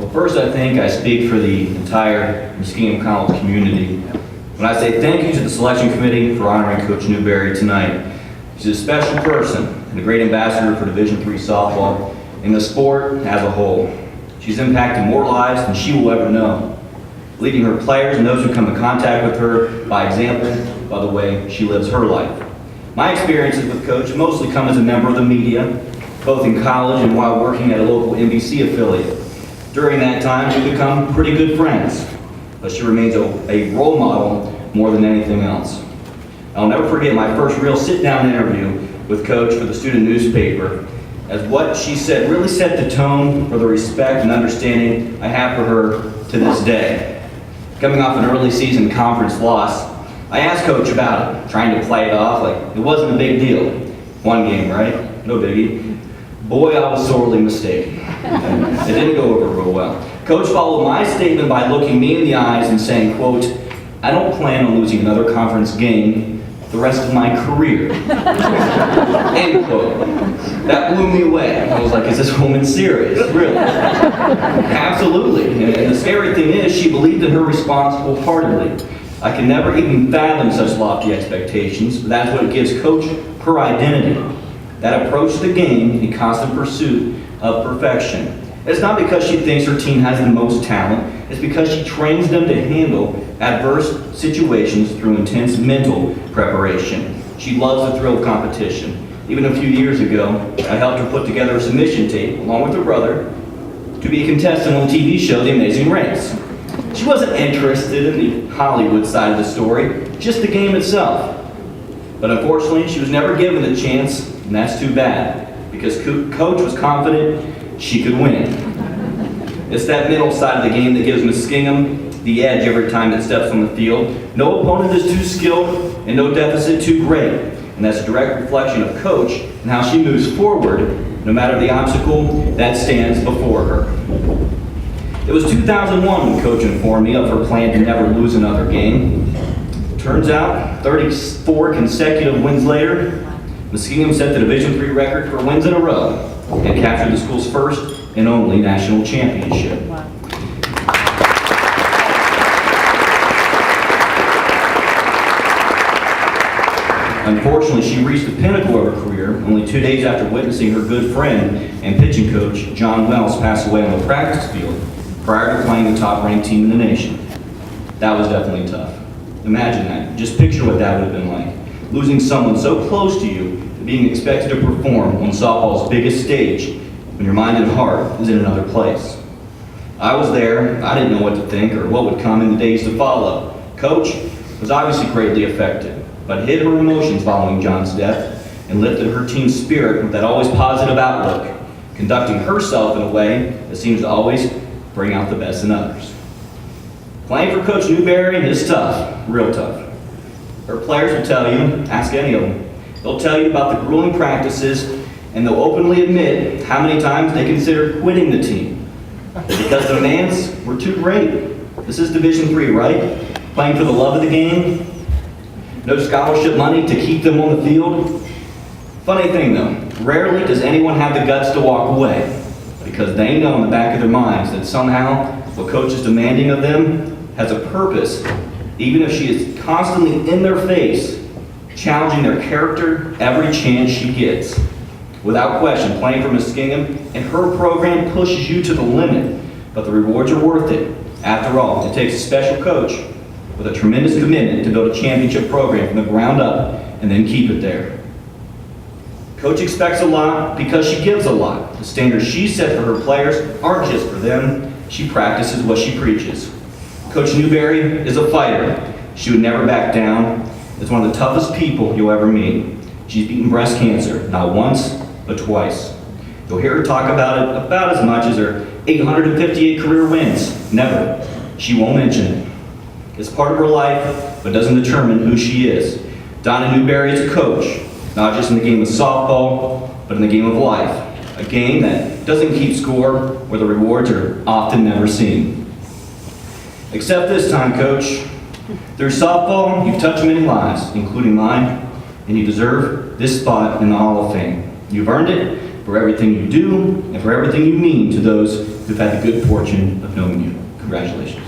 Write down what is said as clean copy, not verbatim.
Well, first I think I speak for the entire Muskingum College community when I say thank you to the selection committee for honoring Coach Newberry tonight. She's a special person and a great ambassador for Division III softball and the sport as a whole. She's impacted more lives than she will ever know, leading her players and those who come in contact with her by example, by the way she lives her life. My experiences with Coach have mostly come as a member of the media, both in college and while working at a local NBC affiliate. During that time, we've become pretty good friends, but she remains a role model more than anything else. I'll never forget my first real sit-down interview with Coach for the student newspaper, as what she said really set the tone for the respect and understanding I have for her to this day. Coming off an early season conference loss, I asked Coach about it, trying to play it off like it wasn't a big deal. One game, right? No biggie. Boy, I was sorely mistaken. It didn't go over real well. Coach followed my statement by looking me in the eyes and saying, quote, "I don't plan on losing another conference game the rest of my career." End quote. That blew me away. I was like, is this woman serious? Really? Absolutely. And the scary thing is, she believed in her response wholeheartedly. I can never even fathom such lofty expectations, but that's what gives Coach her identity. That approach to the game in constant pursuit of perfection. It's not because she thinks her team has the most talent, it's because she trains them to handle adverse situations through intense mental preparation. She loves the thrill of competition. Even a few years ago, I helped her put together a submission tape, along with her brother, to be a contestant on the TV show The Amazing Race. She wasn't interested in the Hollywood side of the story, just the game itself. But unfortunately, she was never given the chance, and that's too bad, because Coach was confident she could win. It's that mental side of the game that gives Muskingum the edge every time it steps on the field. No opponent is too skilled, and no deficit too great. And that's a direct reflection of Coach and how she moves forward, no matter the obstacle that stands before her. It was 2001 when Coach informed me of her plan to never lose another game. Turns out, 34 consecutive wins later, Muskingum set the Division III record for wins in a row and captured the school's first and only national championship. Wow. Unfortunately, she reached the pinnacle of her career only 2 days after witnessing her good friend and pitching coach, John Wells, pass away on the practice field prior to playing the top-ranked team in the nation. That was definitely tough. Imagine that. Just picture what that would have been like. Losing someone so close to you, being expected to perform on softball's biggest stage when your mind and heart is in another place. I was there. I didn't know what to think or what would come in the days to follow. Coach was obviously greatly affected, but hid her emotions following John's death and lifted her team's spirit with that always positive outlook, conducting herself in a way that seems to always bring out the best in others. Playing for Coach Newberry is tough, real tough. Her players will tell you, ask any of them, they'll tell you about the grueling practices, and they'll openly admit how many times they considered quitting the team. Because the demands were too great. This is Division III, right? Playing for the love of the game. No scholarship money to keep them on the field. Funny thing though, rarely does anyone have the guts to walk away, because they know in the back of their minds that somehow what Coach is demanding of them has a purpose, even if she is constantly in their face, challenging their character every chance she gets. Without question, playing for Muskingum and her program pushes you to the limit, but the rewards are worth it. After all, it takes a special coach with a tremendous commitment to build a championship program from the ground up and then keep it there. Coach expects a lot because she gives a lot. The standards she set for her players aren't just for them. She practices what she preaches. Coach Newberry is a fighter. She would never back down. Is one of the toughest people you'll ever meet. She's beaten breast cancer, not once, but twice. You'll hear her talk about it about as much as her 858 career wins. Never. She won't mention it. It's part of her life, but doesn't determine who she is. Donna Newberry is a coach, not just in the game of softball, but in the game of life. A game that doesn't keep score, where the rewards are often never seen. Except this time, Coach. Through softball, you've touched many lives, including mine, and you deserve this spot in the Hall of Fame. You've earned it for everything you do and for everything you mean to those who've had the good fortune of knowing you. Congratulations.